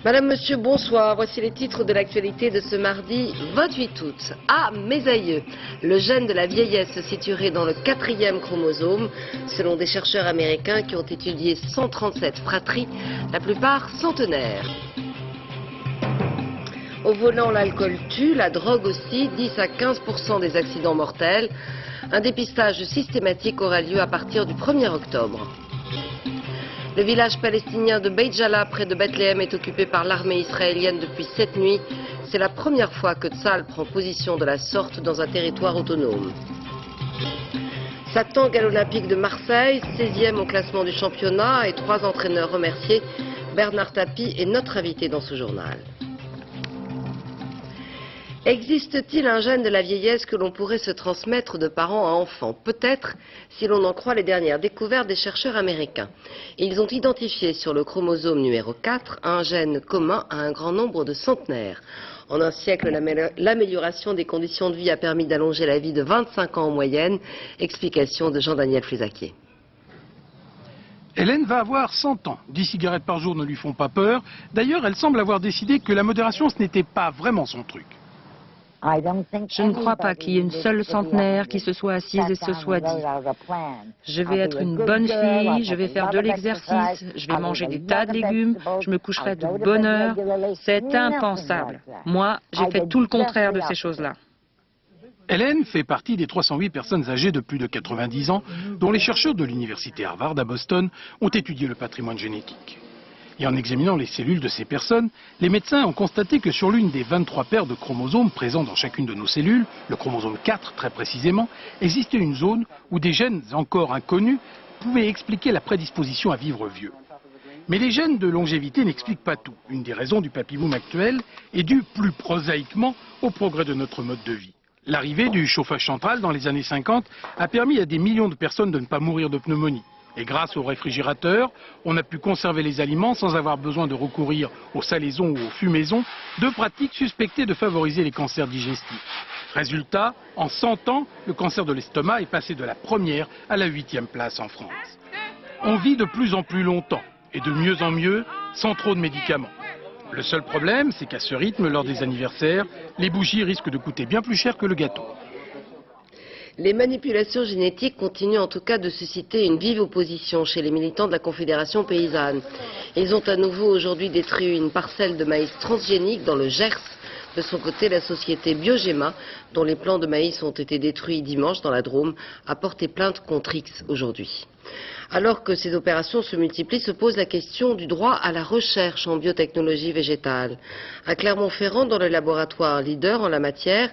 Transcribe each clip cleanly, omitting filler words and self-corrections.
Madame, Monsieur, bonsoir. Voici les titres de l'actualité de ce mardi 28 août. Ah, mes aïeux, le gène de la vieillesse se situerait dans le 4e chromosome, selon des chercheurs américains qui ont étudié 137 fratries, la plupart centenaires. Au volant, l'alcool tue, la drogue aussi, 10 à 15% des accidents mortels. Un dépistage systématique aura lieu à partir du 1er octobre. Le village palestinien de Beit Jala, près de Bethléem, est occupé par l'armée israélienne depuis cette nuit. C'est la première fois que Tsahal prend position de la sorte dans un territoire autonome. Sa tangue à l'Olympique de Marseille, 16e au classement du championnat, et 3 entraîneurs remerciés. Bernard Tapie est notre invité dans ce journal. Existe-t-il un gène de la vieillesse que l'on pourrait se transmettre de parents à enfants? Peut-être, si l'on en croit les dernières découvertes des chercheurs américains. Ils ont identifié sur le chromosome numéro 4 un gène commun à un grand nombre de centenaires. En un siècle, l'amélioration des conditions de vie a permis d'allonger la vie de 25 ans en moyenne. Explication de Jean-Daniel Flusaquier. Hélène va avoir 100 ans. 10 cigarettes par jour ne lui font pas peur. D'ailleurs, elle semble avoir décidé que la modération, ce n'était pas vraiment son truc. Je ne crois pas qu'il y ait une seule centenaire qui se soit assise et se soit dit « Je vais être une bonne fille, je vais faire de l'exercice, je vais manger des tas de légumes, je me coucherai de bonne heure ». C'est impensable. Moi, j'ai fait tout le contraire de ces choses-là. Hélène fait partie des 308 personnes âgées de plus de 90 ans dont les chercheurs de l'université Harvard à Boston ont étudié le patrimoine génétique. Et en examinant les cellules de ces personnes, les médecins ont constaté que sur l'une des 23 paires de chromosomes présents dans chacune de nos cellules, le chromosome 4 très précisément, existait une zone où des gènes encore inconnus pouvaient expliquer la prédisposition à vivre vieux. Mais les gènes de longévité n'expliquent pas tout. Une des raisons du papy-boom actuel est due plus prosaïquement au progrès de notre mode de vie. L'arrivée du chauffage central dans les années 50 a permis à des millions de personnes de ne pas mourir de pneumonie. Et grâce au réfrigérateur, on a pu conserver les aliments sans avoir besoin de recourir aux salaisons ou aux fumaisons, deux pratiques suspectées de favoriser les cancers digestifs. Résultat, en 100 ans, le cancer de l'estomac est passé de la 1e à la 8e place en France. On vit de plus en plus longtemps, et de mieux en mieux, sans trop de médicaments. Le seul problème, c'est qu'à ce rythme, lors des anniversaires, les bougies risquent de coûter bien plus cher que le gâteau. Les manipulations génétiques continuent en tout cas de susciter une vive opposition chez les militants de la Confédération paysanne. Ils ont à nouveau aujourd'hui détruit une parcelle de maïs transgénique dans le Gers. De son côté, la société Biogema, dont les plants de maïs ont été détruits dimanche dans la Drôme, a porté plainte contre X aujourd'hui. Alors que ces opérations se multiplient, se pose la question du droit à la recherche en biotechnologie végétale. À Clermont-Ferrand, dans le laboratoire leader en la matière,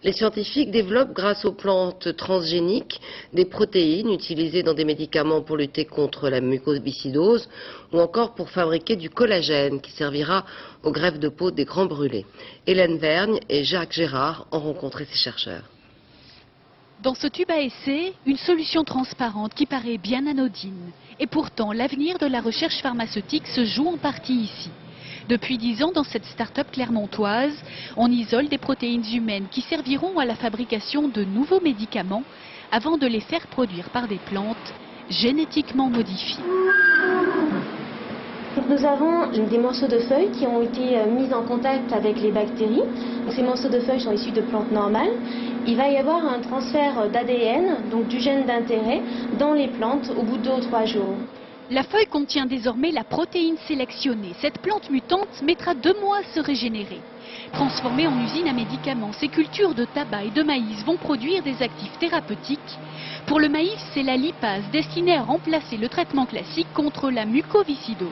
les scientifiques développent, grâce aux plantes transgéniques, des protéines utilisées dans des médicaments pour lutter contre la mucoviscidose ou encore pour fabriquer du collagène qui servira aux greffes de peau des grands brûlés. Hélène Vergne et Jacques Gérard ont rencontré ces chercheurs. Dans ce tube à essai, une solution transparente qui paraît bien anodine. Et pourtant, l'avenir de la recherche pharmaceutique se joue en partie ici. Depuis 10 ans, dans cette start-up clermontoise, on isole des protéines humaines qui serviront à la fabrication de nouveaux médicaments avant de les faire produire par des plantes génétiquement modifiées. Nous avons des morceaux de feuilles qui ont été mis en contact avec les bactéries. Donc, ces morceaux de feuilles sont issus de plantes normales. Il va y avoir un transfert d'ADN, donc du gène d'intérêt, dans les plantes au bout de 2 ou 3 jours. La feuille contient désormais la protéine sélectionnée. Cette plante mutante mettra 2 mois à se régénérer. Transformées en usine à médicaments, ces cultures de tabac et de maïs vont produire des actifs thérapeutiques. Pour le maïs, c'est la lipase destinée à remplacer le traitement classique contre la mucoviscidose.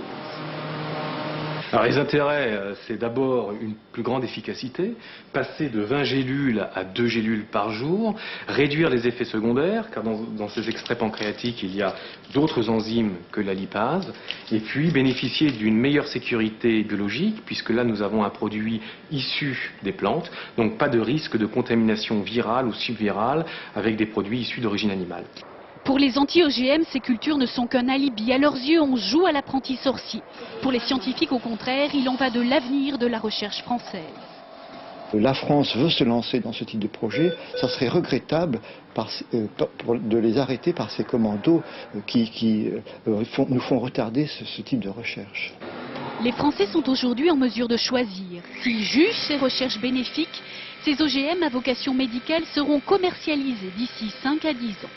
Alors les intérêts, c'est d'abord une plus grande efficacité, passer de 20 gélules à 2 gélules par jour, réduire les effets secondaires, car dans ces extraits pancréatiques, il y a d'autres enzymes que la lipase, et puis bénéficier d'une meilleure sécurité biologique, puisque là nous avons un produit issu des plantes, donc pas de risque de contamination virale ou subvirale avec des produits issus d'origine animale. Pour les anti-OGM, ces cultures ne sont qu'un alibi. À leurs yeux, on joue à l'apprenti sorcier. Pour les scientifiques, au contraire, il en va de l'avenir de la recherche française. La France veut se lancer dans ce type de projet, ça serait regrettable de les arrêter par ces commandos qui nous font retarder ce type de recherche. Les Français sont aujourd'hui en mesure de choisir. S'ils jugent ces recherches bénéfiques, ces OGM à vocation médicale seront commercialisés d'ici 5 à 10 ans.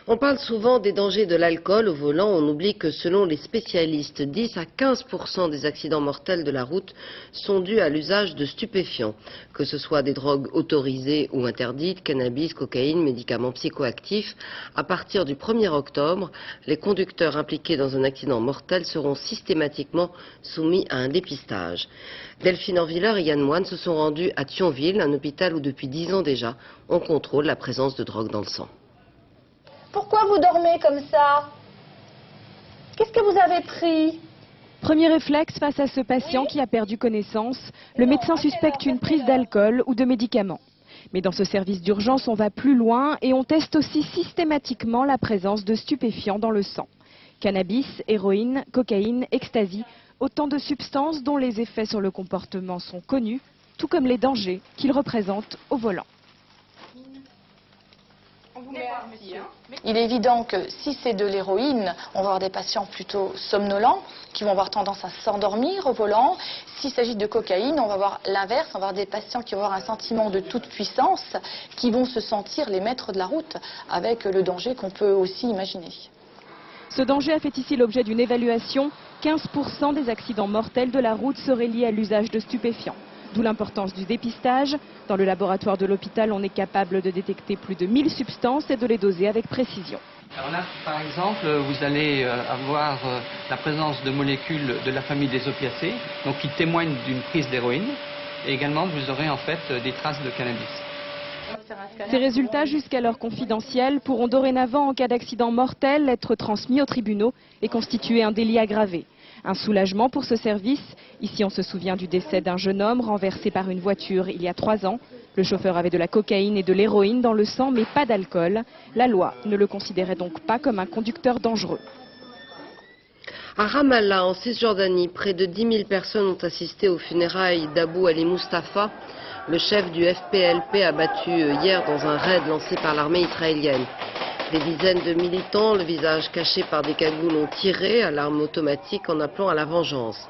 On parle souvent des dangers de l'alcool au volant. On oublie que selon les spécialistes, 10 à 15% des accidents mortels de la route sont dus à l'usage de stupéfiants. Que ce soit des drogues autorisées ou interdites, cannabis, cocaïne, médicaments psychoactifs, à partir du 1er octobre, les conducteurs impliqués dans un accident mortel seront systématiquement soumis à un dépistage. Delphine Orviller et Yann Moine se sont rendus à Thionville, un hôpital où depuis 10 ans déjà, on contrôle la présence de drogue dans le sang. Pourquoi vous dormez comme ça? Qu'est-ce que vous avez pris? Premier réflexe face à ce patient qui a perdu connaissance, le médecin suspecte une prise d'alcool ou de médicaments. Mais dans ce service d'urgence, on va plus loin et on teste aussi systématiquement la présence de stupéfiants dans le sang. Cannabis, héroïne, cocaïne, ecstasy, autant de substances dont les effets sur le comportement sont connus, tout comme les dangers qu'ils représentent au volant. Il est évident que si c'est de l'héroïne, on va avoir des patients plutôt somnolents qui vont avoir tendance à s'endormir au volant. S'il s'agit de cocaïne, on va avoir l'inverse, on va avoir des patients qui vont avoir un sentiment de toute puissance, qui vont se sentir les maîtres de la route avec le danger qu'on peut aussi imaginer. Ce danger a fait ici l'objet d'une évaluation. 15% des accidents mortels de la route seraient liés à l'usage de stupéfiants. D'où l'importance du dépistage. Dans le laboratoire de l'hôpital, on est capable de détecter plus de 1000 substances et de les doser avec précision. Alors là, par exemple, vous allez avoir la présence de molécules de la famille des opiacés, donc qui témoignent d'une prise d'héroïne. Et également, vous aurez en fait des traces de cannabis. Ces résultats, jusqu'alors confidentiels, pourront dorénavant, en cas d'accident mortel, être transmis aux tribunaux et constituer un délit aggravé. Un soulagement pour ce service. Ici, on se souvient du décès d'un jeune homme renversé par une voiture il y a 3 ans. Le chauffeur avait de la cocaïne et de l'héroïne dans le sang, mais pas d'alcool. La loi ne le considérait donc pas comme un conducteur dangereux. À Ramallah, en Cisjordanie, près de 10 000 personnes ont assisté aux funérailles d'Abou Ali Mustafa, le chef du FPLP abattu hier dans un raid lancé par l'armée israélienne. Des dizaines de militants, le visage caché par des cagoules, ont tiré à l'arme automatique en appelant à la vengeance.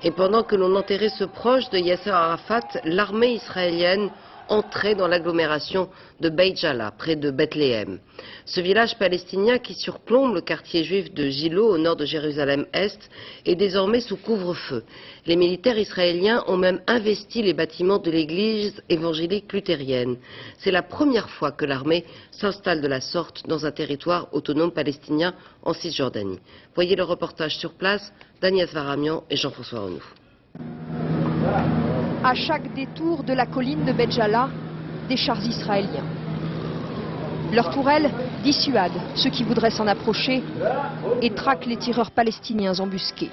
Et pendant que l'on enterrait ce proche de Yasser Arafat, l'armée israélienne entrait dans l'agglomération de Beit Jala, près de Bethléem. Ce village palestinien qui surplombe le quartier juif de Gilo, au nord de Jérusalem-Est, est désormais sous couvre-feu. Les militaires israéliens ont même investi les bâtiments de l'église évangélique luthérienne. C'est la première fois que l'armée s'installe de la sorte dans un territoire autonome palestinien en Cisjordanie. Voyez le reportage sur place d'Agnès Varamian et Jean-François Renaud. À chaque détour de la colline de Beit Jala, des chars israéliens. Leurs tourelles dissuadent ceux qui voudraient s'en approcher et traquent les tireurs palestiniens embusqués.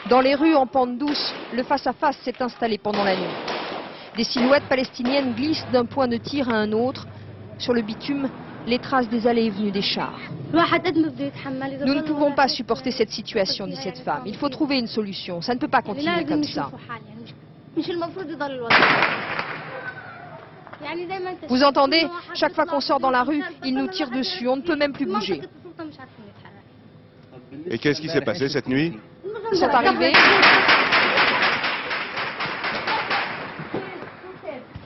Dans les rues en pente douce, le face-à-face s'est installé pendant la nuit. Des silhouettes palestiniennes glissent d'un point de tir à un autre. Sur le bitume, les traces des allées et venues des chars. Nous ne pouvons pas supporter cette situation, dit cette femme. Il faut trouver une solution. Ça ne peut pas continuer comme ça. Vous entendez? Chaque fois qu'on sort dans la rue, ils nous tirent dessus. On ne peut même plus bouger. Et qu'est-ce qui s'est passé cette nuit? Ils sont arrivés.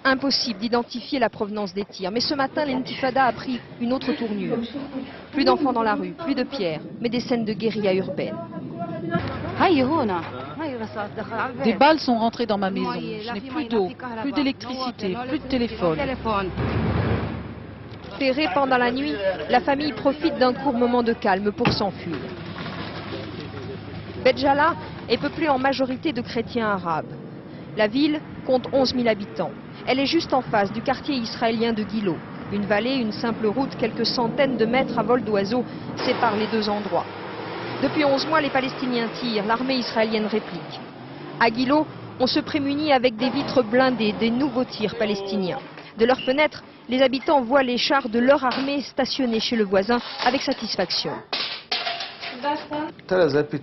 Impossible d'identifier la provenance des tirs. Mais ce matin, l'intifada a pris une autre tournure. Plus d'enfants dans la rue, plus de pierres, mais des scènes de guérilla urbaine. Des balles sont rentrées dans ma maison. Je n'ai plus d'eau, plus d'électricité, plus de téléphone. Ferrée pendant la nuit, la famille profite d'un court moment de calme pour s'enfuir. Beit Jala est peuplée en majorité de chrétiens arabes. La ville compte 11 000 habitants. Elle est juste en face du quartier israélien de Gilo. Une vallée, une simple route, quelques centaines de mètres à vol d'oiseau séparent les deux endroits. Depuis 11 mois, les Palestiniens tirent, l'armée israélienne réplique. À Gilo, on se prémunit avec des vitres blindées, des nouveaux tirs palestiniens. De leurs fenêtres, les habitants voient les chars de leur armée stationnés chez le voisin avec satisfaction.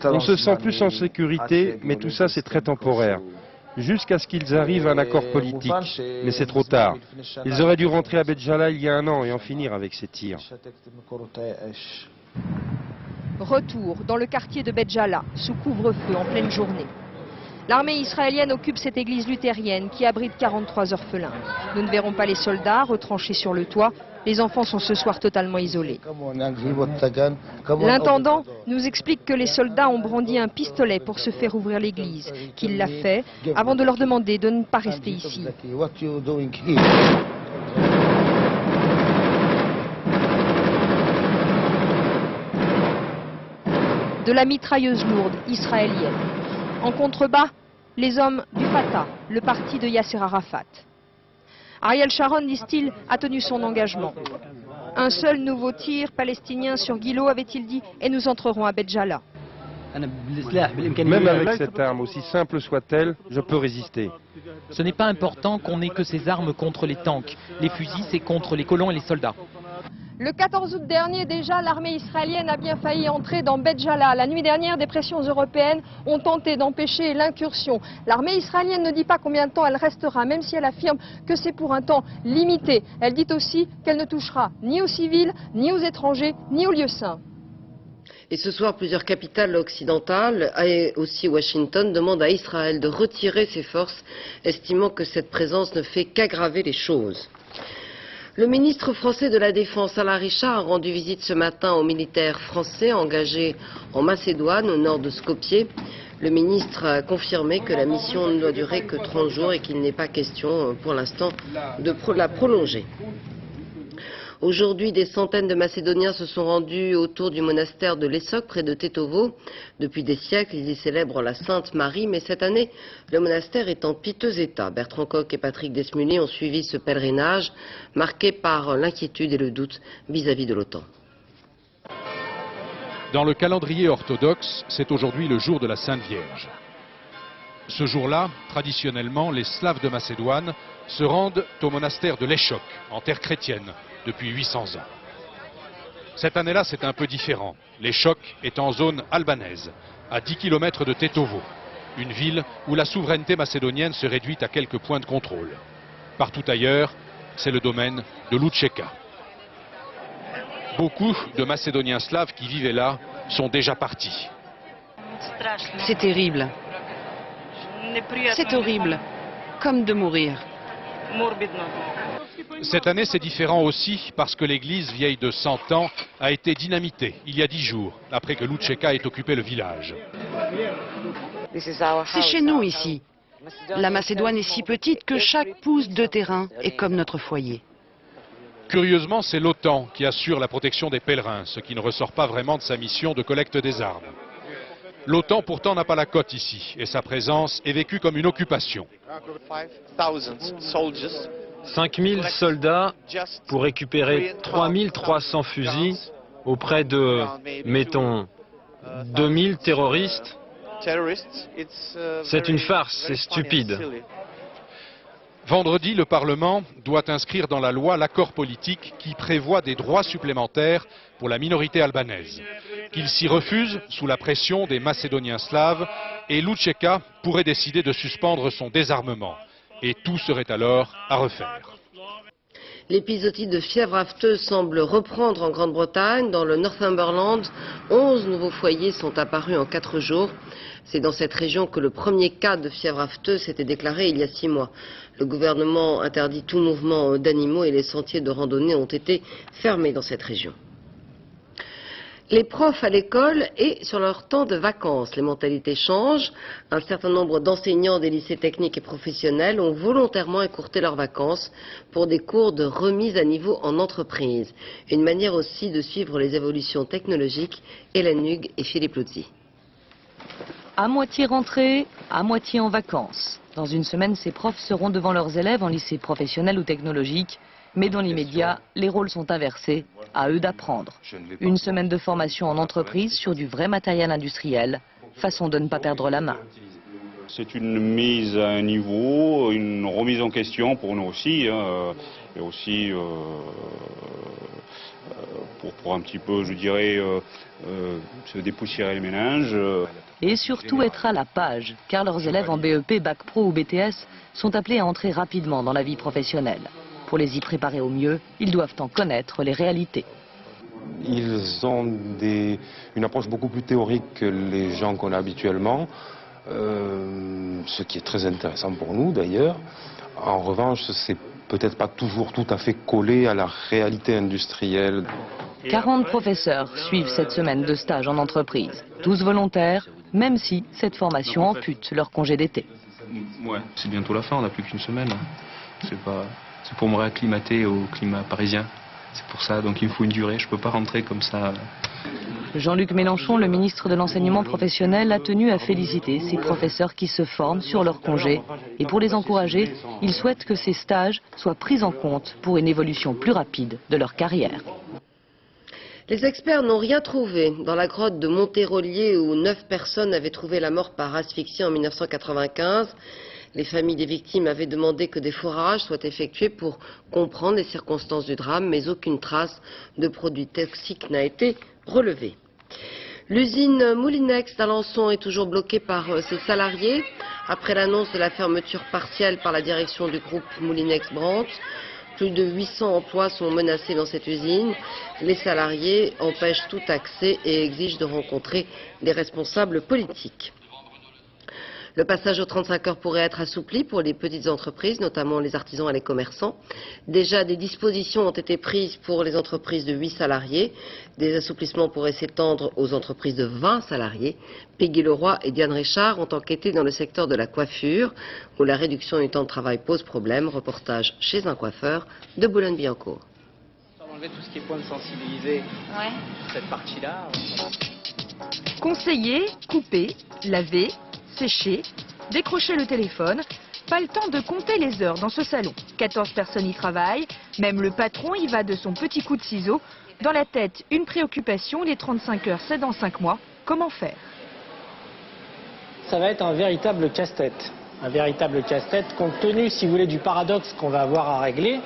On se sent plus en sécurité, mais tout ça c'est très temporaire. Jusqu'à ce qu'ils arrivent à un accord politique. Mais c'est trop tard. Ils auraient dû rentrer à Béjala il y a un an et en finir avec ces tirs. Retour dans le quartier de Béjala, sous couvre-feu en pleine journée. L'armée israélienne occupe cette église luthérienne qui abrite 43 orphelins. Nous ne verrons pas les soldats retranchés sur le toit. Les enfants sont ce soir totalement isolés. L'intendant nous explique que les soldats ont brandi un pistolet pour se faire ouvrir l'église, qu'il l'a fait avant de leur demander de ne pas rester ici. De la mitrailleuse lourde israélienne. En contrebas, les hommes du Fatah, le parti de Yasser Arafat. Ariel Sharon, disent-ils, a tenu son engagement. Un seul nouveau tir palestinien sur Gilo, avait-il dit, et nous entrerons à Béjala. Même avec cette arme, aussi simple soit-elle, je peux résister. Ce n'est pas important qu'on ait que ces armes contre les tanks. Les fusils, c'est contre les colons et les soldats. Le 14 août dernier, déjà, l'armée israélienne a bien failli entrer dans Béjala. La nuit dernière, des pressions européennes ont tenté d'empêcher l'incursion. L'armée israélienne ne dit pas combien de temps elle restera, même si elle affirme que c'est pour un temps limité. Elle dit aussi qu'elle ne touchera ni aux civils, ni aux étrangers, ni aux lieux saints. Et ce soir, plusieurs capitales occidentales, et aussi Washington, demandent à Israël de retirer ses forces, estimant que cette présence ne fait qu'aggraver les choses. Le ministre français de la Défense, Alain Richard, a rendu visite ce matin aux militaires français engagés en Macédoine, au nord de Skopje. Le ministre a confirmé que la mission ne doit durer que 30 jours et qu'il n'est pas question, pour l'instant, de la prolonger. Aujourd'hui, des centaines de Macédoniens se sont rendus autour du monastère de Lesok, près de Tetovo. Depuis des siècles, ils y célèbrent la Sainte Marie, mais cette année, le monastère est en piteux état. Bertrand Coq et Patrick Desmully ont suivi ce pèlerinage, marqué par l'inquiétude et le doute vis-à-vis de l'OTAN. Dans le calendrier orthodoxe, c'est aujourd'hui le jour de la Sainte Vierge. Ce jour-là, traditionnellement, les Slaves de Macédoine se rendent au monastère de Lesok, en terre chrétienne, depuis 800 ans. Cette année-là, c'est un peu différent. Lesok est en zone albanaise, à 10 km de Tetovo, une ville où la souveraineté macédonienne se réduit à quelques points de contrôle. Partout ailleurs, c'est le domaine de l'Utcheka. Beaucoup de Macédoniens slaves qui vivaient là sont déjà partis. C'est terrible. C'est horrible, comme de mourir. Cette année, c'est différent aussi parce que l'église vieille de 100 ans a été dynamitée il y a 10 jours, après que l'Utcheka ait occupé le village. C'est chez nous ici. La Macédoine est si petite que chaque pouce de terrain est comme notre foyer. Curieusement, c'est l'OTAN qui assure la protection des pèlerins, ce qui ne ressort pas vraiment de sa mission de collecte des armes. L'OTAN pourtant n'a pas la cote ici, et sa présence est vécue comme une occupation. 5000 soldats pour récupérer 3300 fusils auprès de, mettons, 2000 terroristes. C'est une farce, c'est stupide. Vendredi, le Parlement doit inscrire dans la loi l'accord politique qui prévoit des droits supplémentaires pour la minorité albanaise. Qu'il s'y refuse sous la pression des Macédoniens slaves et l'Utcheka pourrait décider de suspendre son désarmement. Et tout serait alors à refaire. L'épisodie de fièvre afteuse semble reprendre en Grande-Bretagne. Dans le Northumberland, 11 nouveaux foyers sont apparus en 4 jours. C'est dans cette région que le premier cas de fièvre afteuse s'était déclaré il y a 6 mois. Le gouvernement interdit tout mouvement d'animaux et les sentiers de randonnée ont été fermés dans cette région. Les profs à l'école et sur leur temps de vacances, les mentalités changent. Un certain nombre d'enseignants des lycées techniques et professionnels ont volontairement écourté leurs vacances pour des cours de remise à niveau en entreprise. Une manière aussi de suivre les évolutions technologiques. Hélène Hugues et Philippe Luzzi. À moitié rentrés, à moitié en vacances. Dans une semaine, ces profs seront devant leurs élèves en lycée professionnel ou technologique. Mais dans l'immédiat, les rôles sont inversés, à eux d'apprendre. Une semaine de formation en entreprise sur du vrai matériel industriel, façon de ne pas perdre la main. C'est une mise à un niveau, une remise en question pour nous aussi, et aussi pour un petit peu, je dirais, se dépoussiérer les méninges. Et surtout être à la page, car leurs élèves en BEP, Bac Pro ou BTS sont appelés à entrer rapidement dans la vie professionnelle. Pour les y préparer au mieux, ils doivent en connaître les réalités. Ils ont une approche beaucoup plus théorique que les gens qu'on a habituellement, ce qui est très intéressant pour nous d'ailleurs. En revanche, c'est peut-être pas toujours tout à fait collé à la réalité industrielle. 40 professeurs suivent cette semaine de stage en entreprise, tous volontaires, même si cette formation ampute leur congé d'été. Ouais, c'est bientôt la fin, on n'a plus qu'une semaine. C'est pour me réacclimater au climat parisien. C'est pour ça, donc il me faut une durée, je ne peux pas rentrer comme ça. Jean-Luc Mélenchon, le ministre de l'Enseignement professionnel, a tenu à féliciter ces professeurs qui se forment sur leur congé. Et pour les encourager, il souhaite que ces stages soient pris en compte pour une évolution plus rapide de leur carrière. Les experts n'ont rien trouvé dans la grotte de Monterolier où 9 personnes avaient trouvé la mort par asphyxie en 1995. Les familles des victimes avaient demandé que des forages soient effectués pour comprendre les circonstances du drame, mais aucune trace de produits toxiques n'a été relevée. L'usine Moulinex d'Alençon est toujours bloquée par ses salariés après l'annonce de la fermeture partielle par la direction du groupe Moulinex Brandt. Plus de 800 emplois sont menacés dans cette usine. Les salariés empêchent tout accès et exigent de rencontrer des responsables politiques. Le passage aux 35 heures pourrait être assoupli pour les petites entreprises, notamment les artisans et les commerçants. Déjà, des dispositions ont été prises pour les entreprises de 8 salariés. Des assouplissements pourraient s'étendre aux entreprises de 20 salariés. Peggy Leroy et Diane Richard ont enquêté dans le secteur de la coiffure, où la réduction du temps de travail pose problème. Reportage chez un coiffeur de Boulogne-Billancourt. On va enlever tout ce qui est point de sensibilité. Ouais. Cette partie-là. Conseiller, couper, laver, sécher, décrocher le téléphone. Pas le temps de compter les heures dans ce salon. 14 personnes y travaillent. Même le patron y va de son petit coup de ciseau. Dans la tête, une préoccupation. Les 35 heures, c'est dans 5 mois. Comment faire? Ça va être un véritable casse-tête. Un véritable casse-tête compte tenu, si vous voulez, du paradoxe qu'on va avoir à régler,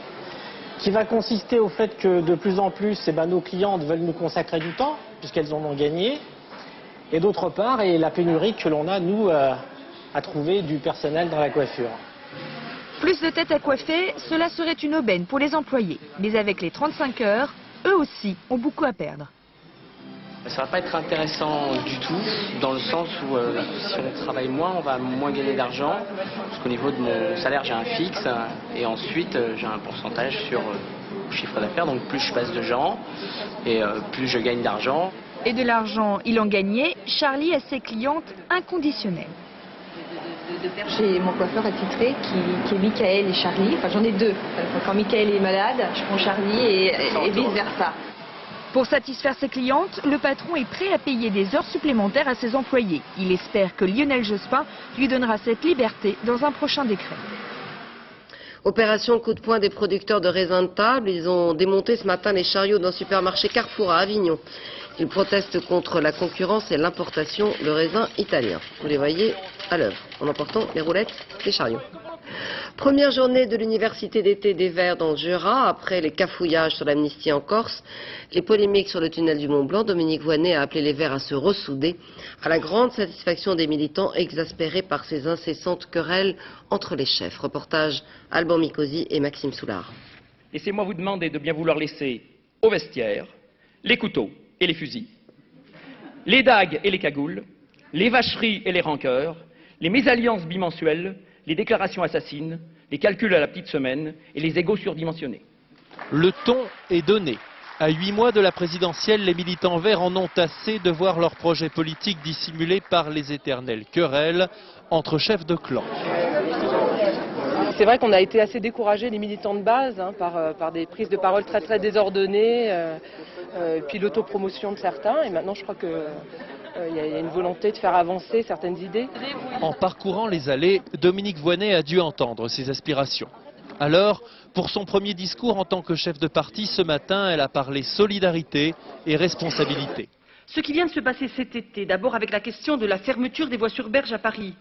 qui va consister au fait que de plus en plus, nos clientes veulent nous consacrer du temps, puisqu'elles en ont gagné. Et d'autre part, et la pénurie que l'on a, nous, à trouver du personnel dans la coiffure. Plus de têtes à coiffer, cela serait une aubaine pour les employés. Mais avec les 35 heures, eux aussi ont beaucoup à perdre. Ça va pas être intéressant du tout, dans le sens où si on travaille moins, on va moins gagner d'argent. Parce qu'au niveau de mon salaire, j'ai un fixe, et ensuite j'ai un pourcentage sur le chiffre d'affaires. Donc plus je passe de gens, et plus je gagne d'argent. Et de l'argent, il en gagnait. Charlie a ses clientes inconditionnelles. J'ai mon coiffeur attitré qui est Michael et Charlie. Enfin, j'en ai deux. Quand Michael est malade, je prends Charlie et vice-versa. Pour satisfaire ses clientes, le patron est prêt à payer des heures supplémentaires à ses employés. Il espère que Lionel Jospin lui donnera cette liberté dans un prochain décret. Opération coup de poing des producteurs de raisins de table. Ils ont démonté ce matin les chariots d'un supermarché Carrefour à Avignon. Ils protestent contre la concurrence et l'importation de raisins italiens. Vous les voyez à l'œuvre, en emportant les roulettes des chariots. Première journée de l'université d'été des Verts dans le Jura. Après les cafouillages sur l'amnistie en Corse, les polémiques sur le tunnel du Mont-Blanc, Dominique Voynet a appelé les Verts à se ressouder, à la grande satisfaction des militants exaspérés par ces incessantes querelles entre les chefs. Reportage Alban Mikosi et Maxime Soulard. Laissez-moi vous demander de bien vouloir laisser au vestiaire les couteaux et les fusils, les dagues et les cagoules, les vacheries et les rancœurs, les mésalliances bimensuelles, les déclarations assassines, les calculs à la petite semaine et les égos surdimensionnés. Le ton est donné. À 8 mois de la présidentielle, les militants verts en ont assez de voir leur projet politique dissimulé par les éternelles querelles entre chefs de clan. C'est vrai qu'on a été assez découragés, les militants de base, par des prises de parole très désordonnées, puis l'autopromotion de certains. Et maintenant, je crois qu'il y a une volonté de faire avancer certaines idées. En parcourant les allées, Dominique Voynet a dû entendre ses aspirations. Alors, pour son premier discours en tant que chef de parti, ce matin, elle a parlé solidarité et responsabilité. Ce qui vient de se passer cet été, d'abord avec la question de la fermeture des voies sur berge à Paris,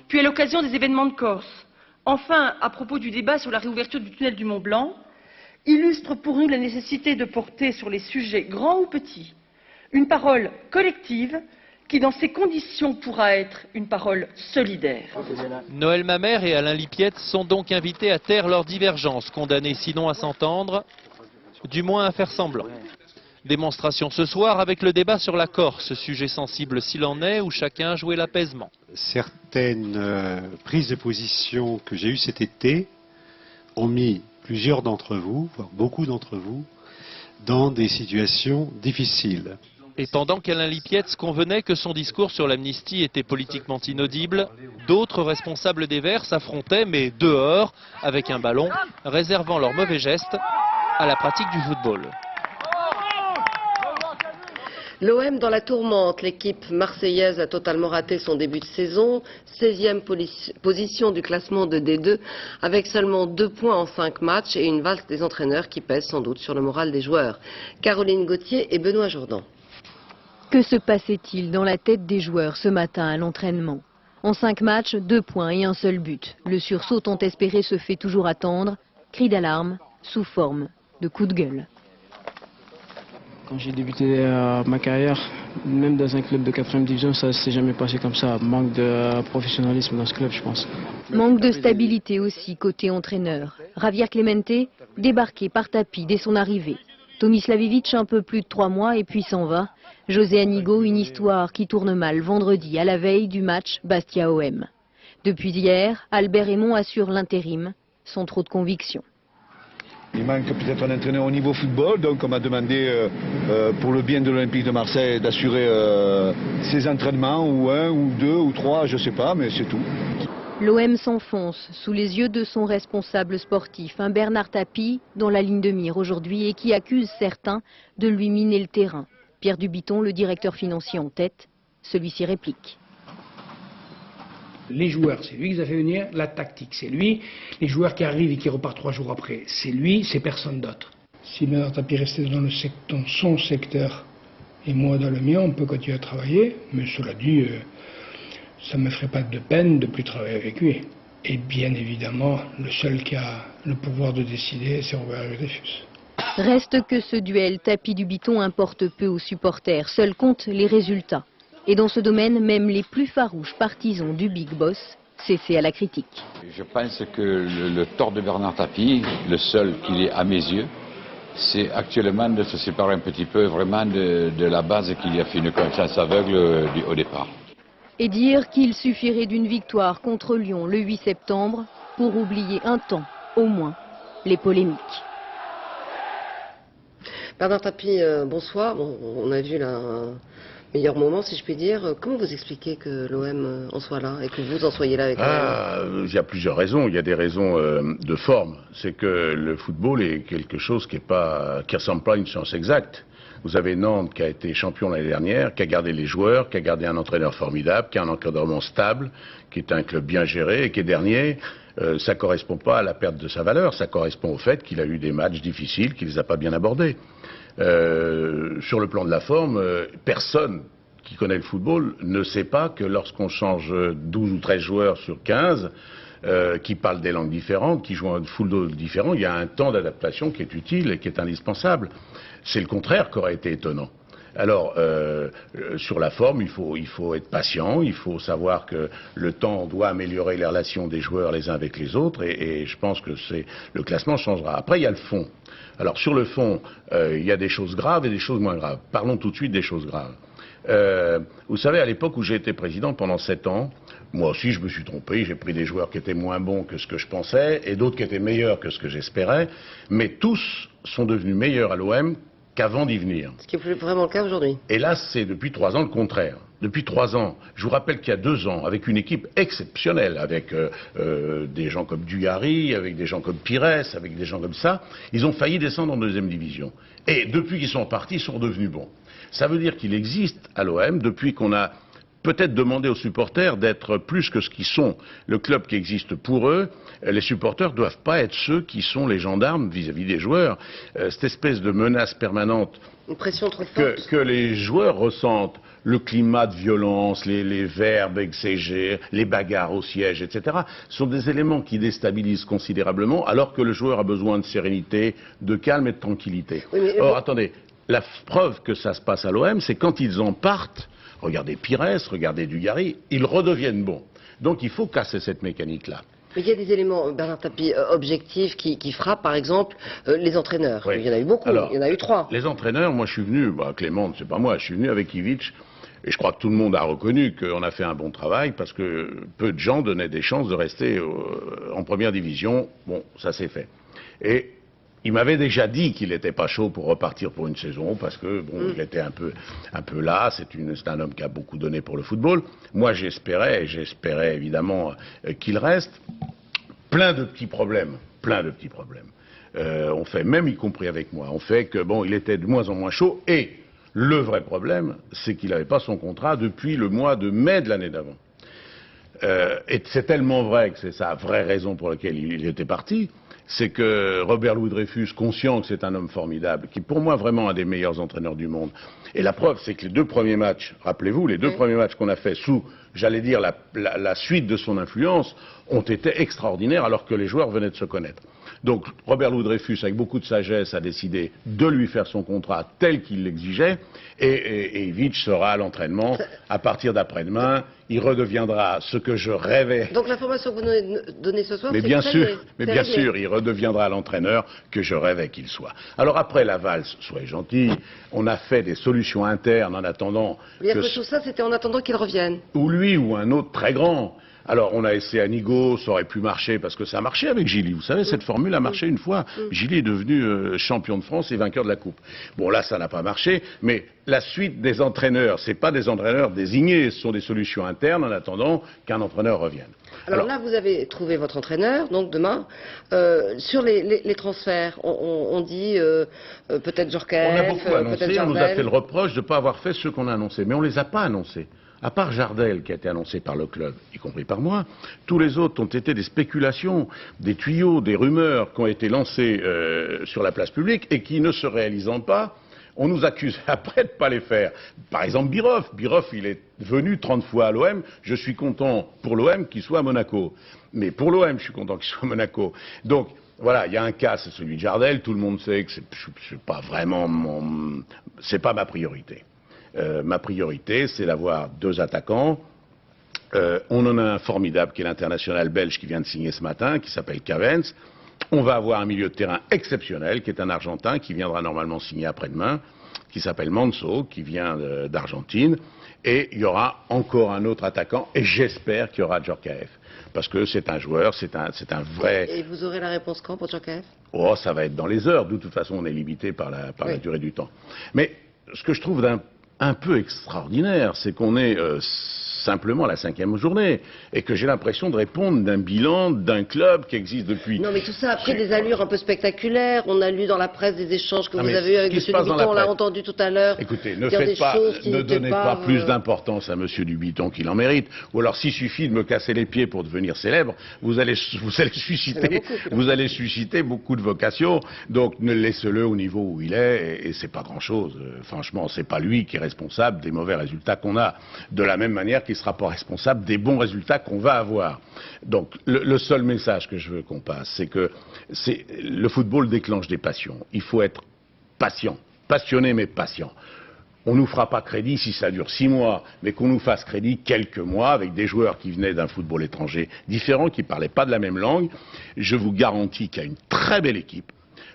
puis à l'occasion des événements de Corse, enfin à propos du débat sur la réouverture du tunnel du Mont-Blanc, illustre pour nous la nécessité de porter sur les sujets grands ou petits une parole collective qui, dans ces conditions, pourra être une parole solidaire. Noël Mamère et Alain Lipiette sont donc invités à taire leurs divergences, condamnés sinon à s'entendre, du moins à faire semblant. Démonstration ce soir avec le débat sur la Corse, sujet sensible s'il en est, où chacun a joué l'apaisement. Certaines prises de position que j'ai eues cet été ont mis plusieurs d'entre vous, voire beaucoup d'entre vous, dans des situations difficiles. Et pendant qu'Alain Lipiette convenait que son discours sur l'amnistie était politiquement inaudible, d'autres responsables des Verts s'affrontaient, mais dehors, avec un ballon, réservant leurs mauvais gestes à la pratique du football. L'OM dans la tourmente, l'équipe marseillaise a totalement raté son début de saison, 16e position du classement de D2 avec seulement 2 points en 5 matchs et une valse des entraîneurs qui pèse sans doute sur le moral des joueurs. Caroline Gauthier et Benoît Jourdan. Que se passait-il dans la tête des joueurs ce matin à l'entraînement? En 5 matchs, 2 points et un seul but. Le sursaut tant espéré se fait toujours attendre. Cri d'alarme sous forme de coup de gueule. Quand j'ai débuté ma carrière, même dans un club de 4e division, ça ne s'est jamais passé comme ça. Manque de professionnalisme dans ce club, je pense. Manque de stabilité aussi côté entraîneur. Javier Clemente, débarqué par tapis dès son arrivée. Tomislavevic un peu plus de 3 mois et puis s'en va. José Anigo, une histoire qui tourne mal vendredi à la veille du match Bastia-OM. Depuis hier, Albert Raymond assure l'intérim, sans trop de conviction. Il manque peut-être un entraîneur au niveau football, donc on m'a demandé pour le bien de l'Olympique de Marseille d'assurer ses entraînements, ou 1, ou 2, ou 3, je ne sais pas, mais c'est tout. L'OM s'enfonce sous les yeux de son responsable sportif, un Bernard Tapie, dans la ligne de mire aujourd'hui et qui accuse certains de lui miner le terrain. Pierre Dubiton, le directeur financier en tête, celui-ci réplique. Les joueurs, c'est lui qui les a fait venir, la tactique, c'est lui. Les joueurs qui arrivent et qui repartent 3 jours après, c'est lui, c'est personne d'autre. Si Bernard Tapie restait dans son secteur et moi dans le mien, on peut continuer à travailler, mais cela dit, ça ne me ferait pas de peine de plus travailler avec lui. Et bien évidemment, le seul qui a le pouvoir de décider, c'est Robert Dreyfus. Reste que ce duel Tapie-Dubiton importe peu aux supporters, seuls comptent les résultats. Et dans ce domaine, même les plus farouches partisans du Big Boss cessent à la critique. Je pense que le tort de Bernard Tapie, le seul qu'il ait à mes yeux, c'est actuellement de se séparer un petit peu vraiment de la base qu'il a fait une confiance aveugle au départ. Et dire qu'il suffirait d'une victoire contre Lyon le 8 septembre pour oublier un temps, au moins, les polémiques. Bernard Tapie, bonsoir. Bon, on a vu là un meilleur moment, si je puis dire. Comment vous expliquez que l'OM en soit là et que vous en soyez là avec l'OM? Il y a plusieurs raisons. Il y a des raisons de forme. C'est que le football est quelque chose qui ressemble pas à une science exacte. Vous avez Nantes qui a été champion l'année dernière, qui a gardé les joueurs, qui a gardé un entraîneur formidable, qui a un encadrement stable, qui est un club bien géré et qui est dernier. Ça ne correspond pas à la perte de sa valeur, ça correspond au fait qu'il a eu des matchs difficiles, qu'il ne les a pas bien abordés. Sur le plan de la forme, personne qui connaît le football ne sait pas que lorsqu'on change 12 ou 13 joueurs sur 15, qui parlent des langues différentes, qui jouent un football différent, il y a un temps d'adaptation qui est utile et qui est indispensable. C'est le contraire qui aurait été étonnant. Alors, sur la forme, il faut être patient, il faut savoir que le temps doit améliorer les relations des joueurs les uns avec les autres, et je pense que le classement changera. Après, il y a le fond. Alors, sur le fond, il y a des choses graves et des choses moins graves. Parlons tout de suite des choses graves. Vous savez, à l'époque où j'ai été président pendant 7 ans, moi aussi je me suis trompé, j'ai pris des joueurs qui étaient moins bons que ce que je pensais, et d'autres qui étaient meilleurs que ce que j'espérais, mais tous sont devenus meilleurs à l'OM qu'avant d'y venir. Ce qui est vraiment le cas aujourd'hui. Et là, c'est depuis 3 ans le contraire. Depuis 3 ans, je vous rappelle qu'il y a 2 ans, avec une équipe exceptionnelle, avec des gens comme Dugarry, avec des gens comme Pires, avec des gens comme ça, ils ont failli descendre en 2e division. Et depuis qu'ils sont partis, ils sont redevenus bons. Ça veut dire qu'il existe à l'OM, depuis qu'on a peut-être demandé aux supporters d'être plus que ce qu'ils sont, le club qui existe pour eux, les supporters ne doivent pas être ceux qui sont les gendarmes vis-à-vis des joueurs. Cette espèce de menace permanente une pression trop forte que les joueurs ressentent le climat de violence, les verbes exégés, les bagarres au siège, etc., sont des éléments qui déstabilisent considérablement, alors que le joueur a besoin de sérénité, de calme et de tranquillité. Oui, or, attendez, la preuve que ça se passe à l'OM, c'est quand ils en partent, regardez Pires, regardez Dugarry, ils redeviennent bons. Donc il faut casser cette mécanique-là. Mais il y a des éléments, Bernard Tapie, objectifs qui frappent, par exemple, les entraîneurs. Oui. Il y en a eu beaucoup, il y en a eu 3. Les entraîneurs, moi je suis venu, Clément, c'est pas moi, je suis venu avec Ivic, et je crois que tout le monde a reconnu qu'on a fait un bon travail, parce que peu de gens donnaient des chances de rester en première division. Bon, ça s'est fait. Et il m'avait déjà dit qu'il n'était pas chaud pour repartir pour une saison, parce que bon, il était un peu là, c'est un homme qui a beaucoup donné pour le football. Moi j'espérais évidemment qu'il reste. Plein de petits problèmes. On fait, même y compris avec moi, on fait que bon, il était de moins en moins chaud, et le vrai problème, c'est qu'il n'avait pas son contrat depuis le mois de mai de l'année d'avant. Et c'est tellement vrai que c'est sa vraie raison pour laquelle il était parti, c'est que Robert Louis Dreyfus, conscient que c'est un homme formidable, qui est pour moi vraiment un des meilleurs entraîneurs du monde, et la preuve c'est que les 2 premiers matchs, rappelez-vous, les 2 premiers matchs qu'on a fait sous, j'allais dire, la suite de son influence, ont été extraordinaires alors que les joueurs venaient de se connaître. Donc Robert Louis Dreyfus, avec beaucoup de sagesse, a décidé de lui faire son contrat tel qu'il l'exigeait, et Ivic sera à l'entraînement à partir d'après-demain. Il redeviendra ce que je rêvais. Donc l'information que vous donnez ce soir, mais bien sûr, il redeviendra l'entraîneur que je rêvais qu'il soit. Alors après la valse, soyez gentils, on a fait des solutions internes en attendant. Tout ça, c'était en attendant qu'il revienne. Ou lui ou un autre très grand. Alors on a essayé Anigo, ça aurait pu marcher parce que ça a marché avec Gilly. Vous savez, cette formule a marché une fois. Gilly est devenu champion de France et vainqueur de la Coupe. Bon là, ça n'a pas marché, mais la suite des entraîneurs, c'est pas des entraîneurs désignés, ce sont des solutions internes en attendant qu'un entraîneur revienne. Alors là, vous avez trouvé votre entraîneur, donc demain. Sur les transferts, on dit peut-être Djorkaeff, on a beaucoup annoncé, Jardel. On nous a fait le reproche de ne pas avoir fait ceux qu'on a annoncés, mais on ne les a pas annoncés. À part Jardel, qui a été annoncé par le club, y compris par moi, tous les autres ont été des spéculations, des tuyaux, des rumeurs qui ont été lancés sur la place publique et qui, ne se réalisant pas, on nous accuse après de ne pas les faire. Par exemple, Birov, il est venu 30 fois à l'OM, je suis content pour l'OM qu'il soit à Monaco. Mais pour l'OM, je suis content qu'il soit à Monaco. Donc, voilà, il y a un cas, c'est celui de Jardel, tout le monde sait que c'est pas vraiment c'est pas ma priorité. Ma priorité, c'est d'avoir 2 attaquants. On en a un formidable qui est l'international belge qui vient de signer ce matin, qui s'appelle Cavens. On va avoir un milieu de terrain exceptionnel, qui est un Argentin, qui viendra normalement signer après-demain, qui s'appelle Manso, qui vient d'Argentine. Et il y aura encore un autre attaquant, et j'espère qu'il y aura Djorkaeff. Parce que c'est un joueur, c'est un vrai... Et vous aurez la réponse quand pour Djorkaeff? Oh, ça va être dans les heures. De toute façon, on est limité par la durée du temps. Mais ce que je trouve un peu extraordinaire, c'est qu'on est simplement à la 5e journée et que j'ai l'impression de répondre d'un bilan d'un club qui existe depuis... Non mais tout ça a pris des allures un peu spectaculaires. On a lu dans la presse des échanges que vous avez eus avec M. Dubiton, on l'a entendu tout à l'heure. Écoutez, ne donnez pas plus d'importance à M. Dubiton qu'il en mérite, ou alors s'il suffit de me casser les pieds pour devenir célèbre, vous allez susciter beaucoup de vocations, donc laissez-le au niveau où il est, et c'est pas grand-chose. Franchement, c'est pas lui qui est responsable des mauvais résultats qu'on a, de la même manière qu'il ne sera pas responsable des bons résultats qu'on va avoir. Donc le seul message que je veux qu'on passe, c'est que le football déclenche des passions. Il faut être patient, passionné mais patient. On ne nous fera pas crédit si ça dure 6 mois, mais qu'on nous fasse crédit quelques mois avec des joueurs qui venaient d'un football étranger différent, qui ne parlaient pas de la même langue. Je vous garantis qu'il y a une très belle équipe,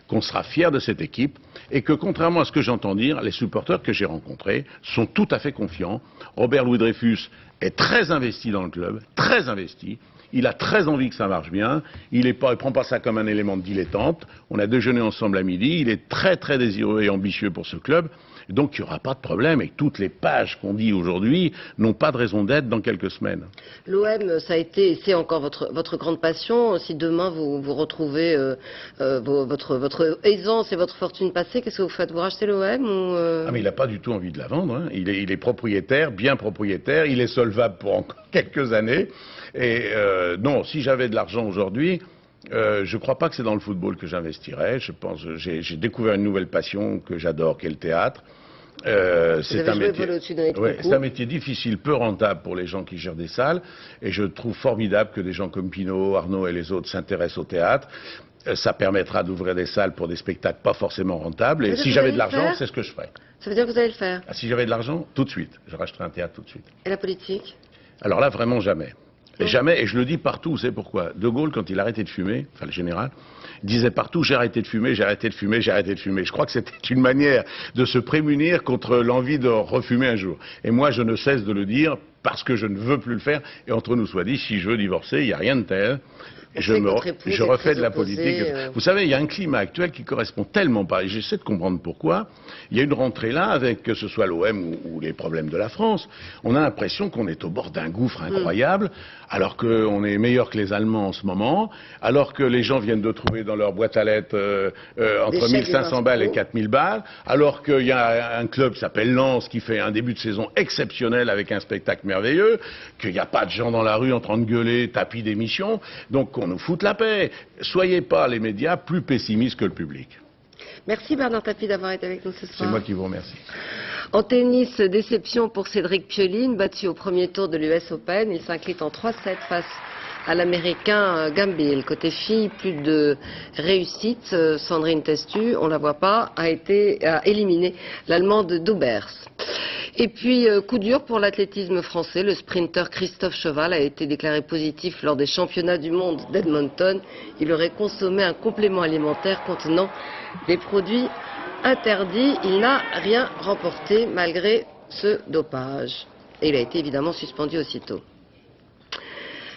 qu'on sera fiers de cette équipe et que, contrairement à ce que j'entends dire, les supporters que j'ai rencontrés sont tout à fait confiants. Robert Louis Dreyfus est très investi dans le club, très investi. Il a très envie que ça marche bien. Il ne prend pas ça comme un élément de dilettante. On a déjeuné ensemble à midi. Il est très très désireux et ambitieux pour ce club. Donc il n'y aura pas de problème et toutes les pages qu'on dit aujourd'hui n'ont pas de raison d'être dans quelques semaines. L'OM, ça a été et c'est encore votre grande passion. Si demain vous retrouvez votre aisance et votre fortune passée, qu'est-ce que vous faites? Vous rachetez l'OM ou Ah mais il n'a pas du tout envie de la vendre. Hein. Il est propriétaire, bien propriétaire. Il est solvable pour encore quelques années. Et non, si j'avais de l'argent aujourd'hui... je ne crois pas que c'est dans le football que j'investirais. Je pense, j'ai découvert une nouvelle passion que j'adore, qui est le théâtre. C'est un métier difficile, peu rentable pour les gens qui gèrent des salles, et je trouve formidable que des gens comme Pinault, Arnaud et les autres s'intéressent au théâtre. Ça permettra d'ouvrir des salles pour des spectacles pas forcément rentables, et si j'avais de l'argent, c'est ce que je ferais. Ça veut dire que vous allez le faire? Si j'avais de l'argent, tout de suite, je rachèterais un théâtre tout de suite. Et la politique? Alors là, vraiment jamais. Et jamais, et je le dis partout, vous savez pourquoi? De Gaulle, quand il arrêtait de fumer, enfin le général, disait partout « j'ai arrêté de fumer, j'ai arrêté de fumer, j'ai arrêté de fumer ». Je crois que c'était une manière de se prémunir contre l'envie de refumer un jour. Et moi, je ne cesse de le dire parce que je ne veux plus le faire. Et entre nous soit dit, si je veux divorcer, il n'y a rien de tel. Je refais de la politique. Vous savez, il y a un climat actuel qui correspond tellement pas, et j'essaie de comprendre pourquoi. Il y a une rentrée là, avec que ce soit l'OM ou les problèmes de la France. On a l'impression qu'on est au bord d'un gouffre incroyable, alors qu'on est meilleur que les Allemands en ce moment, alors que les gens viennent de trouver dans leur boîte à lettres entre 1500 balles et 4000 balles, alors qu'il y a un club qui s'appelle Lens qui fait un début de saison exceptionnel avec un spectacle merveilleux, qu'il n'y a pas de gens dans la rue en train de gueuler, tapis d'émission. Donc qu'on nous foute la paix. Soyez pas, les médias, plus pessimistes que le public. Merci Bernard Tapie d'avoir été avec nous ce soir. C'est moi qui vous remercie. En tennis, déception pour Cédric Pioline, battu au premier tour de l'US Open. Il s'incline en 3-7 face à l'américain Gambill. Côté filles, plus de réussite. Sandrine Testu, on la voit pas, a éliminé l'allemande Doubers. Et puis, coup dur pour l'athlétisme français. Le sprinter Christophe Cheval a été déclaré positif lors des championnats du monde d'Edmonton. Il aurait consommé un complément alimentaire contenant des produits interdits. Il n'a rien remporté malgré ce dopage. Et il a été évidemment suspendu aussitôt.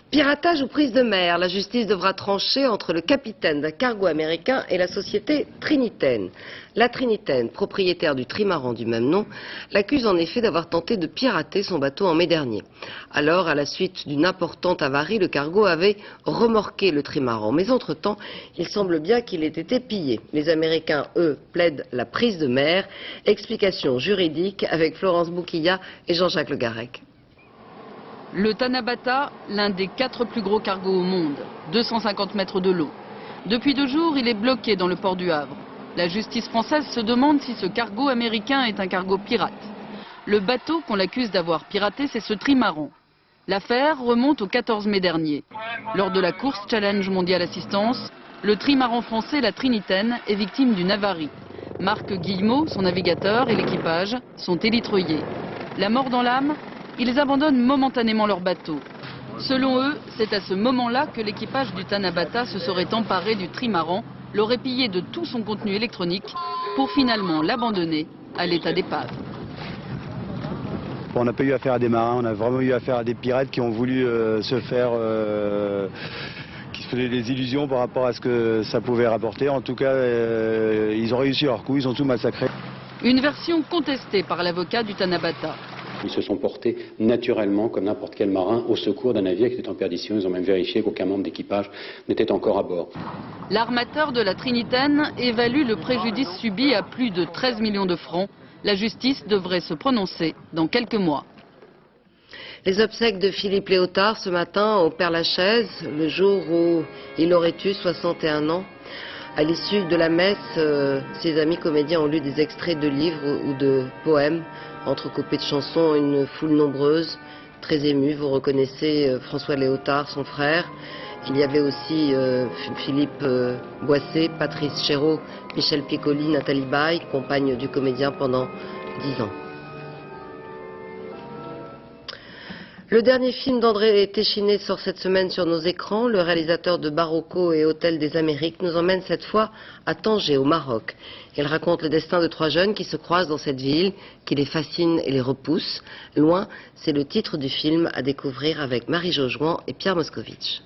Piratage ou prise de mer, la justice devra trancher entre le capitaine d'un cargo américain et la société Trinitaine. La Trinitaine, propriétaire du trimaran du même nom, l'accuse en effet d'avoir tenté de pirater son bateau en mai dernier. Alors, à la suite d'une importante avarie, le cargo avait remorqué le trimaran. Mais entre-temps, il semble bien qu'il ait été pillé. Les Américains, eux, plaident la prise de mer. Explication juridique avec Florence Bouquilla et Jean-Jacques Le Garec. Le Tanabata, l'un des 4 plus gros cargos au monde, 250 mètres de long. Depuis 2 jours, il est bloqué dans le port du Havre. La justice française se demande si ce cargo américain est un cargo pirate. Le bateau qu'on l'accuse d'avoir piraté, c'est ce trimaran. L'affaire remonte au 14 mai dernier. Lors de la course Challenge Mondial Assistance, le trimaran français, la Trinitaine, est victime d'une avarie. Marc Guillemot, son navigateur, et l'équipage sont élitreillés. La mort dans l'âme, ils abandonnent momentanément leur bateau. Selon eux, c'est à ce moment-là que l'équipage du Tanabata se serait emparé du trimaran, l'aurait pillé de tout son contenu électronique, pour finalement l'abandonner à l'état d'épave. On n'a pas eu affaire à des marins, on a vraiment eu affaire à des pirates qui ont voulu se faire... qui se faisaient des illusions par rapport à ce que ça pouvait rapporter. En tout cas, ils ont réussi leur coup, ils ont tout massacré. Une version contestée par l'avocat du Tanabata. Ils se sont portés naturellement, comme n'importe quel marin, au secours d'un navire qui était en perdition. Ils ont même vérifié qu'aucun membre d'équipage n'était encore à bord. L'armateur de la Trinitaine évalue le préjudice subi à plus de 13 millions de francs. La justice devrait se prononcer dans quelques mois. Les obsèques de Philippe Léotard ce matin au Père-Lachaise, le jour où il aurait eu 61 ans. À l'issue de la messe, ses amis comédiens ont lu des extraits de livres ou de poèmes, entrecoupés de chansons, une foule nombreuse, très émue. Vous reconnaissez François Léotard, son frère. Il y avait aussi Philippe Boissé, Patrice Chéreau, Michel Piccoli, Nathalie Baye, compagne du comédien pendant 10 ans. Le dernier film d'André Téchiné sort cette semaine sur nos écrans. Le réalisateur de Barocco et Hôtel des Amériques nous emmène cette fois à Tanger, au Maroc. Il raconte le destin de 3 jeunes qui se croisent dans cette ville, qui les fascine et les repousse. Loin, c'est le titre du film à découvrir avec Marie Jaujoin et Pierre Moscovitch.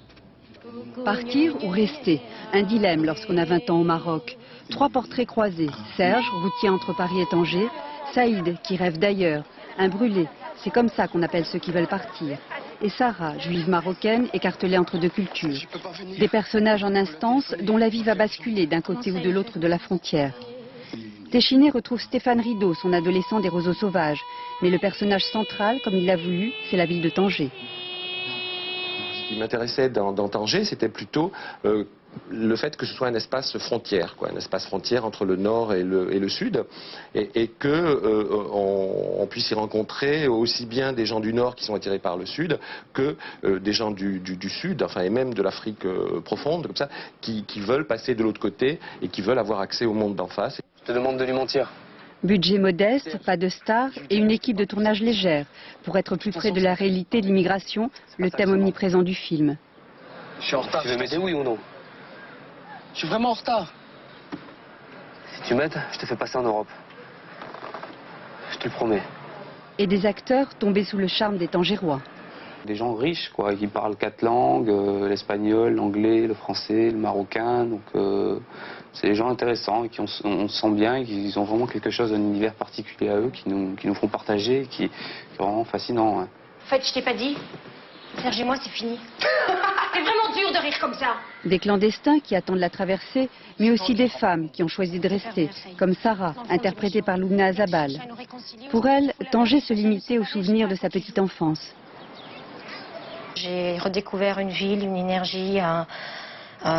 Partir ou rester, un dilemme lorsqu'on a 20 ans au Maroc. 3 portraits croisés, Serge, routier entre Paris et Tanger, Saïd, qui rêve d'ailleurs, un brûlé. C'est comme ça qu'on appelle ceux qui veulent partir. Et Sarah, juive marocaine, écartelée entre 2 cultures. Des personnages en instance dont la vie va basculer d'un côté ou de l'autre de la frontière. Téchiné retrouve Stéphane Rideau, son adolescent des roseaux sauvages. Mais le personnage central, comme il l'a voulu, c'est la ville de Tanger. Ce qui m'intéressait dans Tanger, c'était plutôt le fait que ce soit un espace frontière, un espace frontière entre le nord et le sud, et que on puisse y rencontrer aussi bien des gens du nord qui sont attirés par le sud que des gens du sud, enfin et même de l'Afrique profonde, comme ça, qui veulent passer de l'autre côté et qui veulent avoir accès au monde d'en face. Je te demande de lui mentir. Budget modeste, pas de stars et une équipe de tournage légère pour être plus près de la réalité de l'immigration, le thème omniprésent du film. Je suis en retard, tu veux m'aider oui ou non? Je suis vraiment en retard. Si tu m'aides, je te fais passer en Europe. Je te le promets. Et des acteurs tombés sous le charme des Tangérois. Des gens riches, qui parlent 4 langues, l'espagnol, l'anglais, le français, le marocain. Donc c'est des gens intéressants et on sent bien qu'ils ont vraiment quelque chose, un univers particulier à eux, qui nous font partager, qui est vraiment fascinant. Ouais. En fait, je t'ai pas dit, Serge et moi, c'est fini. C'est vraiment dur de rire comme ça. Des clandestins qui attendent la traversée, mais aussi des femmes qui ont choisi de rester, comme Sarah, interprétée par Loubna Azabal. Pour elle, Tanger se limitait aux souvenirs de sa petite enfance. J'ai redécouvert une ville, une énergie. Elle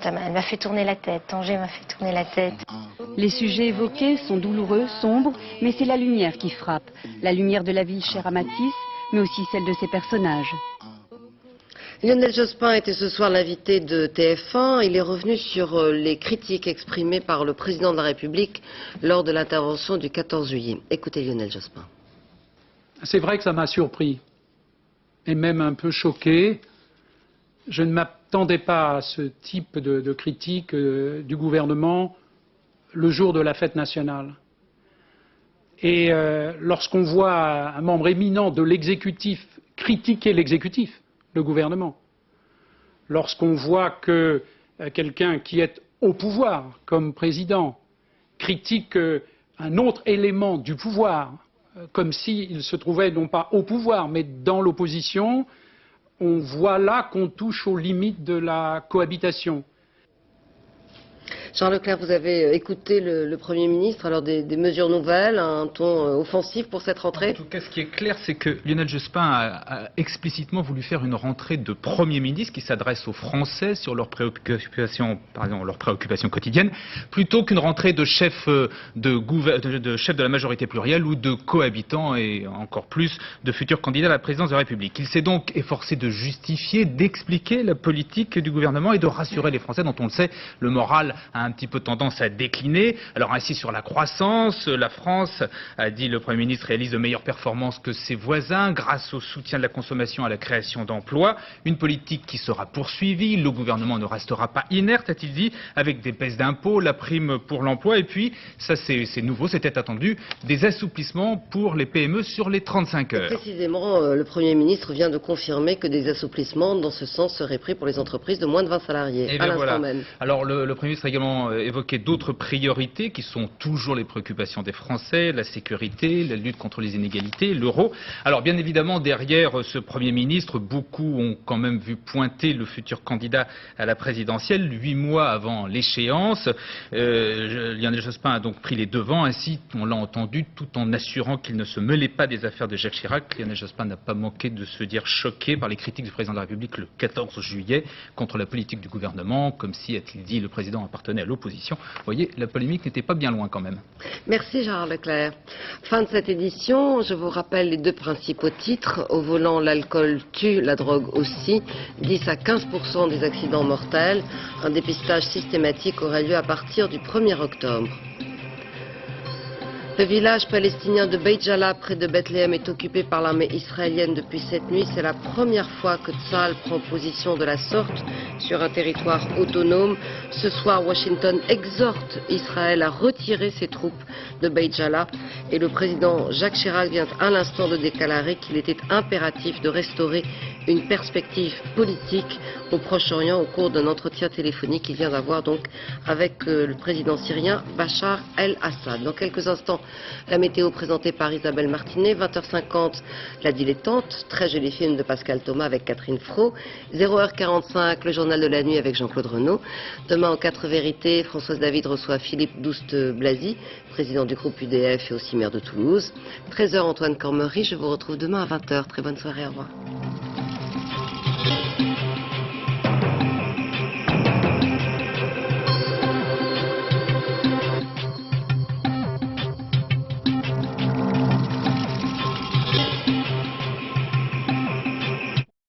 m'a fait tourner la tête. Tanger m'a fait tourner la tête. Les sujets évoqués sont douloureux, sombres, mais c'est la lumière qui frappe. La lumière de la ville chère à Matisse, mais aussi celle de ses personnages. Lionel Jospin était ce soir l'invité de TF1. Il est revenu sur les critiques exprimées par le président de la République lors de l'intervention du 14 juillet. Écoutez Lionel Jospin. C'est vrai que ça m'a surpris et même un peu choqué. Je ne m'attendais pas à ce type de critique du gouvernement le jour de la fête nationale. Et lorsqu'on voit un membre éminent de l'exécutif critiquer l'exécutif, le gouvernement, lorsqu'on voit que quelqu'un qui est au pouvoir comme président critique un autre élément du pouvoir, comme s'il se trouvait non pas au pouvoir mais dans l'opposition, on voit là qu'on touche aux limites de la cohabitation. Jean Leclerc, vous avez écouté le Premier ministre, alors des mesures nouvelles, un ton offensif pour cette rentrée? En tout cas, ce qui est clair, c'est que Lionel Jospin a explicitement voulu faire une rentrée de Premier ministre qui s'adresse aux Français sur leurs préoccupations, par exemple leurs préoccupations quotidiennes, plutôt qu'une rentrée de chef de la majorité plurielle ou de cohabitants et encore plus de futurs candidats à la présidence de la République. Il s'est donc efforcé de justifier, d'expliquer la politique du gouvernement et de rassurer les Français dont on le sait, le moral a un petit peu tendance à décliner. Alors ainsi sur la croissance, la France, a dit le Premier ministre, réalise de meilleures performances que ses voisins grâce au soutien de la consommation à la création d'emplois. Une politique qui sera poursuivie, le gouvernement ne restera pas inerte, a-t-il dit, avec des baisses d'impôts, la prime pour l'emploi et puis, ça c'est nouveau, c'était attendu, des assouplissements pour les PME sur les 35 heures. Et précisément, le Premier ministre vient de confirmer que des assouplissements dans ce sens seraient pris pour les entreprises de moins de 20 salariés, à l'instant voilà. même. Alors le Premier ministre a également évoqué d'autres priorités qui sont toujours les préoccupations des Français, la sécurité, la lutte contre les inégalités, l'euro. Alors bien évidemment derrière ce Premier ministre, beaucoup ont quand même vu pointer le futur candidat à la présidentielle 8 mois avant l'échéance. Lionel Jospin a donc pris les devants, ainsi on l'a entendu, tout en assurant qu'il ne se mêlait pas des affaires de Jacques Chirac. Lionel Jospin n'a pas manqué de se dire choqué par les critiques du président de la République le 14 juillet contre la politique du gouvernement, comme si, a-t-il dit, le président appartenait à l'opposition. Vous voyez, la polémique n'était pas bien loin quand même. Merci Gérard Leclerc. Fin de cette édition, je vous rappelle les deux principaux titres. Au volant, l'alcool tue, la drogue aussi. 10 à 15% des accidents mortels. Un dépistage systématique aura lieu à partir du 1er octobre. Le village palestinien de Beit Jala, près de Bethléem, est occupé par l'armée israélienne depuis cette nuit. C'est la première fois que Tsahal prend position de la sorte sur un territoire autonome. Ce soir, Washington exhorte Israël à retirer ses troupes de Beit Jala. Et le président Jacques Chirac vient à l'instant de déclarer qu'il était impératif de restaurer une perspective politique au Proche-Orient au cours d'un entretien téléphonique qu'il vient d'avoir donc avec le président syrien Bachar el-Assad. Dans quelques instants, la météo présentée par Isabelle Martinet, 20h50, la dilettante, très joli film de Pascal Thomas avec Catherine Fro, 0h45, le journal de la nuit avec Jean-Claude Renaud. Demain, aux 4 vérités, Françoise David reçoit Philippe Douste-Blazy, président du groupe UDF et aussi maire de Toulouse. 13h, Antoine Cormery, je vous retrouve demain à 20h. Très bonne soirée, au revoir.